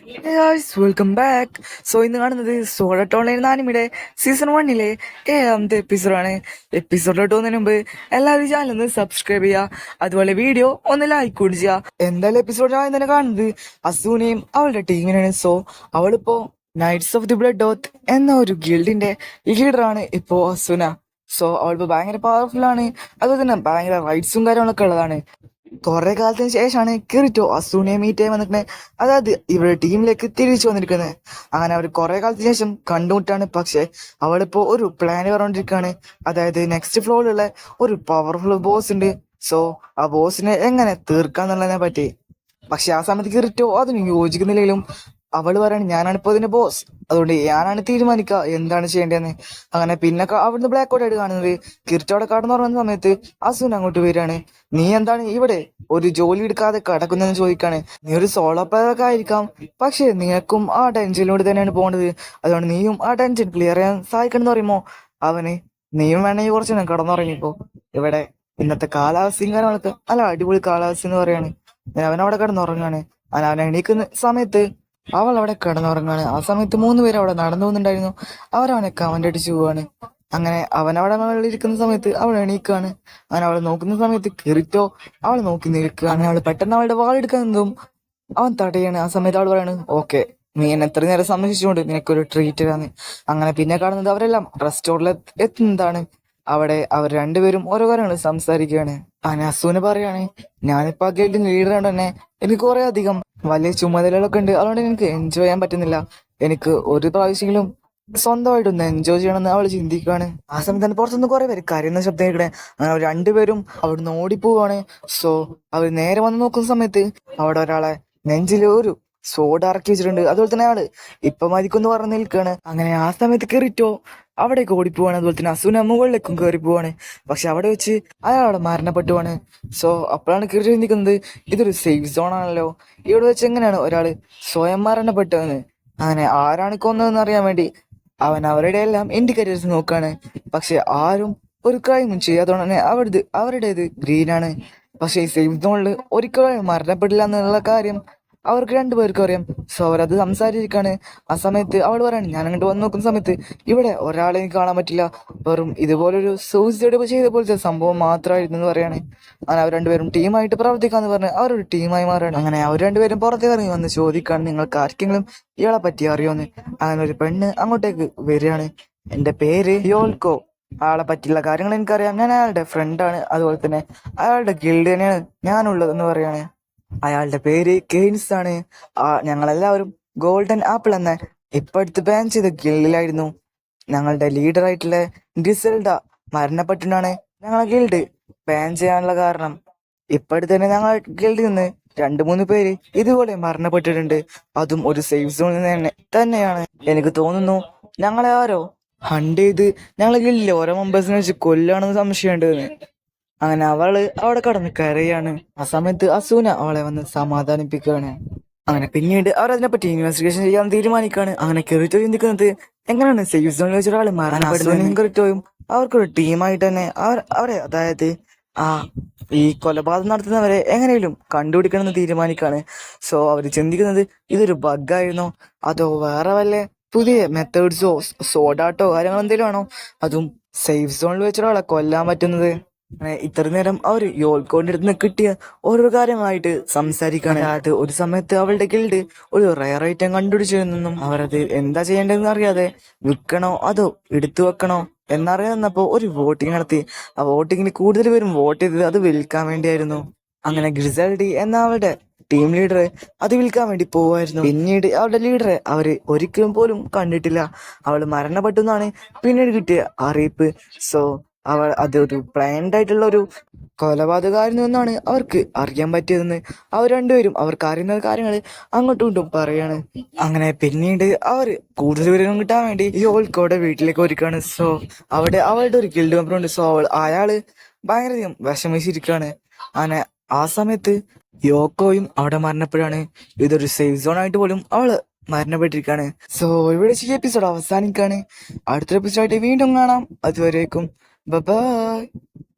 Hey guys, welcome back. ഇന്ന് കാണുന്നത് solo online ആനിമിയുടെ season 1 ഏഴാമത്തെ എപ്പിസോഡാണ്. എപ്പിസോഡിലോട്ട് പോകുന്നതിന് മുമ്പ് എല്ലാവരും ചാനൽ ഒന്ന് സബ്സ്ക്രൈബ് ചെയ്യുക, അതുപോലെ വീഡിയോ ഒന്ന് ലൈക്ക് കൂടി ചെയ്യുക. എന്തായാലും എപ്പിസോഡ് ആദ്യം തന്നെ കാണുന്നത് അസൂനയും അവളുടെ ടീമിനാണ്. അവളിപ്പോ നൈറ്റ്സ് ഓഫ് ദി ബ്ലഡ് ഓത്ത് എന്ന ഒരു ഗിൽഡിന്റെ ലീഡറാണ് ഇപ്പോ അസുന. അവളിപ്പോ ഭയങ്കര പവർഫുൾ ആണ്, അതുപോലെ തന്നെ ഭയങ്കര റൈറ്റ്സും കാര്യങ്ങളൊക്കെ ഉള്ളതാണ്. കുറെ കാലത്തിന് ശേഷമാണ് കിറിറ്റോ അസൂനെ മീറ്റ് ചെയ്യാൻ വന്നിരിക്കുന്നത്, അതായത് ഇവരുടെ ടീമിലേക്ക് തിരിച്ചു വന്നിരിക്കുന്നത്. അങ്ങനെ അവർ കുറെ കാലത്തിന് ശേഷം കണ്ടുമുട്ടാണ്. പക്ഷെ അവളിപ്പോ ഒരു പ്ലാൻ പറഞ്ഞോണ്ടിരിക്കുകയാണ്, അതായത് നെക്സ്റ്റ് ഫ്ലോറിലുള്ള ഒരു പവർഫുൾ ബോസ് ഉണ്ട്. ആ ബോസിനെ എങ്ങനെ തീർക്കാന്നുള്ളതിനെ പറ്റി. പക്ഷെ ആ സമയത്ത് കിറിറ്റോ അതിന് യോജിക്കുന്നില്ലെങ്കിലും അവള് പറയാണ്, ഞാനാണ് ഇപ്പൊ ഇതിന്റെ ബോസ്, അതുകൊണ്ട് ഞാനാണ് തീരുമാനിക്കുക എന്താണ് ചെയ്യേണ്ടതെന്ന്. അങ്ങനെ പിന്നെ അവിടുന്ന് ബ്ലാക്ക് ഔട്ട് ആയിട്ട് കാണുന്നത് കിറിറ്റോടെ കടന്നുറങ്ങുന്ന സമയത്ത് അസുൻ അങ്ങോട്ട് വരികയാണ്. നീ എന്താണ് ഇവിടെ ഒരു ജോലി എടുക്കാതെ കിടക്കുന്നതെന്ന് ചോദിക്കാണ്. നീ ഒരു സോളോ പ്ലെയർ ഒക്കെ ആയിരിക്കാം, പക്ഷെ നിനക്കും ആ ടെൻഷനിലൂടെ തന്നെയാണ് പോകേണ്ടത്, അതുകൊണ്ട് നീയും ആ ടെൻഷൻ ക്ലിയർ ചെയ്യാൻ സഹായിക്കണം എന്ന് പറയുമ്പോ അവന്, നീയും വേണമെങ്കിൽ കുറച്ച് നേരം കിടന്നുറങ്ങിപ്പോ, ഇവിടെ ഇന്നത്തെ കാലാവസ്ഥയും കാര്യങ്ങളൊക്കെ നല്ല അടിപൊളി കാലാവസ്ഥ എന്ന് പറയാണ്. അവനവിടെ കിടന്നുറങ്ങാണ്. അവൻ എണീക്കുന്ന സമയത്ത് അവൾ അവിടെ കിടന്നുറങ്ങാണ്. ആ സമയത്ത് 3 പേര് അവിടെ നടന്നു പോകുന്നുണ്ടായിരുന്നു. അവരവനെ കമന്റ് അടിച്ചു പോവാണ്. അങ്ങനെ അവൻ അവിടെ മുകളിൽ ഇരിക്കുന്ന സമയത്ത് അവൾ എണീക്കാണ്. അങ്ങനെ അവളെ നോക്കുന്ന സമയത്ത് കിറിറ്റോ അവൾ നോക്കി നിൽക്കുകയാണ്. അങ്ങനെ അവൾ പെട്ടെന്ന് അവളുടെ വാളെടുക്കുന്നതും അവൻ തടയാണ്. ആ സമയത്ത് അവൾ പറയാണ്, ഓക്കെ, നീ എന്നെ എത്ര നേരം സമ്മതിച്ചുകൊണ്ട് നിനക്കൊരു ട്രീറ്റ് തരാന്ന്. അങ്ങനെ പിന്നെ കാണുന്നത് അവരെല്ലാം റെസ്റ്റോറന്റിൽ എത്തുന്നതാണ്. അവിടെ അവർ രണ്ടുപേരും ഓരോ കാര്യങ്ങൾ സംസാരിക്കുകയാണ്. അനസൂന് പറയാണ്, ഞാനിപ്പോ ആ ഗൈഡിന്റെ ലീഡറാണ് തന്നെ, എനിക്ക് കുറെ അധികം വലിയ ചുമതലകളൊക്കെ ഉണ്ട്, അതുകൊണ്ട് എനിക്ക് എൻജോയ് ചെയ്യാൻ പറ്റുന്നില്ല. എനിക്ക് ഒരു പ്രാവശ്യമെങ്കിലും സ്വന്തമായിട്ടൊന്ന് എൻജോയ് ചെയ്യണമെന്ന് അവൾ ചിന്തിക്കുകയാണ്. ആ സമയത്ത് തന്നെ പുറത്തുനിന്ന് കുറെ പേര് കരയുന്ന ശബ്ദം കേൾക്കണേ. അങ്ങനെ അവർ രണ്ടുപേരും അവിടുന്ന് ഓടിപ്പോവാണ്. അവർ നേരെ വന്ന് നോക്കുന്ന സമയത്ത് അവിടെ ഒരാളെ നെഞ്ചിൽ ഒരു സോഡ് ഇറക്കി വെച്ചിട്ടുണ്ട്. അതുപോലെ തന്നെ അയാള് ഇപ്പൊ മരിക്കുമെന്ന് പറഞ്ഞ് നിൽക്കുകയാണ്. അങ്ങനെ ആ സമയത്ത് കയറിറ്റോ അവിടേക്ക് ഓടിപ്പോവാണ്. അതുപോലെ തന്നെ അസുന മുകളിലേക്കും കയറി പോവാണ്. പക്ഷെ അവിടെ വെച്ച് അയാൾ അവിടെ മരണപ്പെട്ടുവാണ്. അപ്പോഴാണ് കയറി ചിന്തിക്കുന്നത്, ഇതൊരു സേഫ് സോൺ ആണല്ലോ, ഇവിടെ വെച്ച് എങ്ങനെയാണ് ഒരാള് സ്വയം മരണപ്പെട്ടതെന്ന്. അങ്ങനെ ആരാണ് കൊന്നതെന്ന് അറിയാൻ വേണ്ടി അവൻ അവരുടെ എല്ലാം ഇൻഡിക്കേറ്റേഴ്സ് നോക്കാണ്. പക്ഷെ ആരും ഒരു ക്രൈമും ചെയ്യാത്തതുകൊണ്ട് തന്നെ അവരുടേത് ഗ്രീനാണ്. പക്ഷെ ഈ സേഫ് സോണിൽ ഒരിക്കലും മരണപ്പെടില്ല എന്നുള്ള കാര്യം അവർക്ക് രണ്ടുപേർക്കും അറിയാം. അവരത് സംസാരിച്ചിരിക്കാണ്. ആ സമയത്ത് അവൾ പറയാണ്, ഞാൻ അങ്ങോട്ട് വന്ന് നോക്കുന്ന സമയത്ത് ഇവിടെ ഒരാളെ എനിക്ക് കാണാൻ പറ്റില്ല, വെറും ഇതുപോലൊരു സൂയിസൈഡ് ചെയ്ത പോലത്തെ സംഭവം മാത്രമായിരുന്നു എന്ന് പറയാണ്. അങ്ങനെ അവർ രണ്ടുപേരും ടീമായിട്ട് പ്രവർത്തിക്കാന്ന് പറഞ്ഞ് അവരൊരു ടീമായി മാറുകയാണ്. അങ്ങനെ അവർ രണ്ടുപേരും പുറത്തേക്ക് ഇറങ്ങി വന്ന് ചോദിക്കാണ്, നിങ്ങൾക്ക് ആർക്കെങ്കിലും ഇയാളെ പറ്റി അറിയോന്ന്. അങ്ങനെ ഒരു പെണ്ണ് അങ്ങോട്ടേക്ക് വരികയാണ്. എന്റെ പേര് യോൽക്കോ, ആളെ പറ്റിയുള്ള കാര്യങ്ങൾ എനിക്കറിയാം, ഞാൻ അയാളുടെ ഫ്രണ്ടാണ്, അതുപോലെ തന്നെ അയാളുടെ ഗിൽഡ് തന്നെയാണ് ഞാനുള്ളതെന്ന് പറയാണ്. അയാളുടെ പേര് കെയ്ൻസ് ആണ്. ഞങ്ങളെല്ലാവരും ഗോൾഡൻ ആപ്പിൾ എന്ന ഇപ്പൊ അടുത്ത് ബാൻ ചെയ്ത ഗിൽഡിലായിരുന്നു. ഞങ്ങളുടെ ലീഡറായിട്ടുള്ള ഗ്രിസൽഡ മരണപ്പെട്ടിട്ടാണ് ഞങ്ങളെ ഗിൽഡ് ബാൻ ചെയ്യാനുള്ള കാരണം. ഇപ്പോഴത്തെ തന്നെ ഞങ്ങൾ ഗിൽഡിൽ നിന്ന് 2-3 പേര് ഇതുപോലെ മരണപ്പെട്ടിട്ടുണ്ട്, അതും ഒരു സേഫ് സോണിൽ തന്നെയാണ്. എനിക്ക് തോന്നുന്നു ഞങ്ങളെ ആരോ ഹണ്ട് ചെയ്ത് ഞങ്ങളെ ഗിൽഡിലെ ഓരോ മെമ്പേഴ്സിനെ വെച്ച് കൊല്ലാണെന്ന് സംശയമുണ്ടെന്ന്. അങ്ങനെ അവള് അവിടെ കടന്ന് കരയാണ്. ആ സമയത്ത് അസൂന അവളെ വന്ന് സമാധാനിപ്പിക്കുകയാണ്. അങ്ങനെ പിന്നീട് അവർ അതിനെപ്പറ്റി ഇൻവെസ്റ്റിഗേഷൻ ചെയ്യാൻ തീരുമാനിക്കുകയാണ്. അങ്ങനെ കെറിറ്റോ ചിന്തിക്കുന്നത്, എങ്ങനെയാണ് സേഫ് സോണിൽ വെച്ച ഒരാള് മരണപ്പെടുന്നതും കെറിറ്റോയും അവർക്കൊരു ടീമായിട്ട് തന്നെ അവരെ, അതായത് ആ ഈ കൊലപാതകം നടത്തുന്നവരെ എങ്ങനെയും കണ്ടുപിടിക്കണമെന്ന് തീരുമാനിക്കുകയാണ്. അവർ ചിന്തിക്കുന്നത്, ഇതൊരു ബഗ്ഗായിരുന്നോ അതോ വേറെ വല്ല പുതിയ മെത്തേഡ്സോ സോഡാട്ടോ കാര്യങ്ങൾ എന്തെങ്കിലും ആണോ, അതും സേഫ് സോണിൽ വെച്ചൊരാളെ കൊല്ലാൻ പറ്റുന്നത്. ഇത്ര നേരം അവർ യോൽക്കോന്റെ അടുത്ത് നിന്ന് കിട്ടിയ ഓരോ കാര്യമായിട്ട് സംസാരിക്കാണ്. അത് ഒരു സമയത്ത് അവളുടെ ഗിൽഡ് ഒരു റയർ ഐറ്റം കണ്ടുപിടിച്ചിരുന്നെന്നും അവരത് എന്താ ചെയ്യേണ്ടതെന്ന് അറിയാതെ വിൽക്കണോ അതോ എടുത്തു വെക്കണോ എന്നറിയാന്നപ്പോ ഒരു വോട്ടിംഗ് നടത്തി. ആ വോട്ടിങ്ങിന് കൂടുതൽ പേരും വോട്ട് ചെയ്തത് അത് വിൽക്കാൻ വേണ്ടിയായിരുന്നു. അങ്ങനെ ഗ്രിസൽഡി എന്ന അവളുടെ ടീം ലീഡർ അത് വിൽക്കാൻ വേണ്ടി പോവായിരുന്നു. പിന്നീട് അവളുടെ ലീഡറെ അവര് ഒരിക്കലും പോലും കണ്ടിട്ടില്ല. അവൾ മരണപ്പെട്ടു എന്നാണ് പിന്നീട് കിട്ടിയ അറിയിപ്പ്. സോ അതൊരു പ്ലാൻഡ് ആയിട്ടുള്ള ഒരു കൊലപാതകമായിരുന്നു എന്നാണ് അവർക്ക് അറിയാൻ പറ്റിയതെന്ന് അവർ രണ്ടുപേരും അവർക്ക് അറിയുന്ന കാര്യങ്ങൾ അങ്ങോട്ടും ഇങ്ങോട്ടും പറയാണ്. അങ്ങനെ പിന്നീട് അവർ കൂടുതൽ വിവരം കിട്ടാൻ വേണ്ടി ഈ ഓൾക്കോടെ വീട്ടിലേക്ക് ഒരുക്കാണ്. അവിടെ അവളുടെ ഒരു ഗിൽഡ് മെമ്പർ ഉണ്ട്. അയാള് ഭയങ്കരധികം വിഷമിച്ചിരിക്കുകയാണ്. അങ്ങനെ ആ സമയത്ത് യോക്കോയും അവിടെ മരണപ്പെടാണ്. ഇതൊരു സേഫ് സോൺ ആയിട്ട് പോലും അവള് മരണപ്പെട്ടിരിക്കുകയാണ്. ഇവിടെ ഈ എപ്പിസോഡ് അവസാനിക്കാണ്. അടുത്തൊരു എപ്പിസോഡായിട്ട് വീണ്ടും കാണാം. അതുവരേക്കും ബൈ.